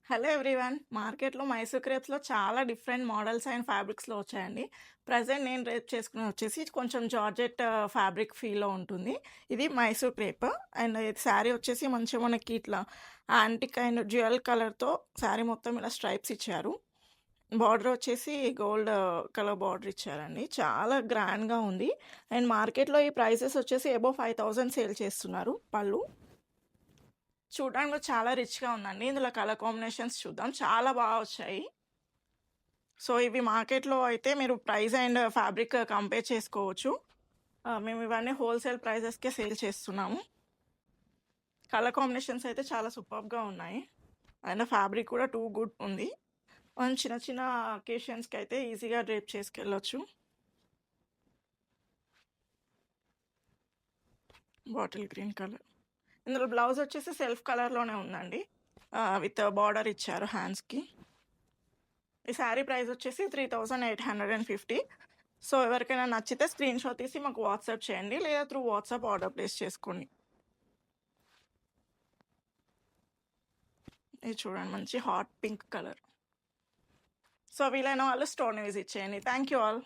Hello everyone. మార్కెట్‌లో మైసూర్ క్రేప్స్‌లో చాలా different models and ఫ్యాబ్రిక్స్‌లో వచ్చాయండి. ప్రెజెంట్ నేను రేప్ చేసుకునేది వచ్చేసి కొంచెం జార్జెట్ ఫ్యాబ్రిక్ ఫీల్‌లో ఉంటుంది. ఇది మైసూర్ క్రేప్ అండ్ ఇది శారీ వచ్చేసి మంచిగా మనకి ఇట్లా యాంటిక్ అండ్ డ్యూయల్ కలర్‌తో శారీ మొత్తం ఇలా స్ట్రైప్స్ ఇచ్చారు. బార్డర్ వచ్చేసి గోల్డ్ కలర్ బార్డర్ ఇచ్చారండి. చాలా గ్రాండ్‌గా ఉంది. అండ్ మార్కెట్‌లో ఈ ప్రైసెస్ వచ్చేసి అబోవ్ 5000 సేల్ చేస్తున్నారు పళ్ళు. చూడడానికి కూడా చాలా రిచ్‌గా ఉందండి. ఇందులో కలర్ కాంబినేషన్స్ చూద్దాం. చాలా బాగా వచ్చాయి. సో, ఇవి మార్కెట్‌లో అయితే మీరు ప్రైస్ అండ్ ఫ్యాబ్రిక్ కంపేర్ చేసుకోవచ్చు. మేము ఇవన్నీ హోల్‌సేల్ ప్రైజెస్‌కే సేల్ చేస్తున్నాము. కలర్ కాంబినేషన్స్ అయితే చాలా సూపర్బ్‌గా ఉన్నాయి. అండ్ ఫ్యాబ్రిక్ కూడా టూ గుడ్ ఉంది. మనం చిన్న చిన్న అకేషన్స్‌కి అయితే ఈజీగా డ్రేప్ చేసుకెళ్ళొచ్చు. Bottle green colour. ఇందులో బ్లౌజ్ వచ్చేసి సెల్ఫ్ కలర్‌లోనే ఉందండి. విత్ బార్డర్ ఇచ్చారు హ్యాండ్స్‌కి. ఈ శారీ ప్రైస్ వచ్చేసి 3850. సో, ఎవరికైనా నచ్చితే స్క్రీన్‌షాట్ తీసి మాకు వాట్సాప్ చేయండి. లేదా త్రూ వాట్సాప్ ఆర్డర్ ప్లేస్ చేసుకోండి. ఇది చూడండి మంచి హాట్ పింక్ కలర్. సో, వీలైన వాళ్ళు స్టోర్ విజిట్ చేయండి. Thank you all.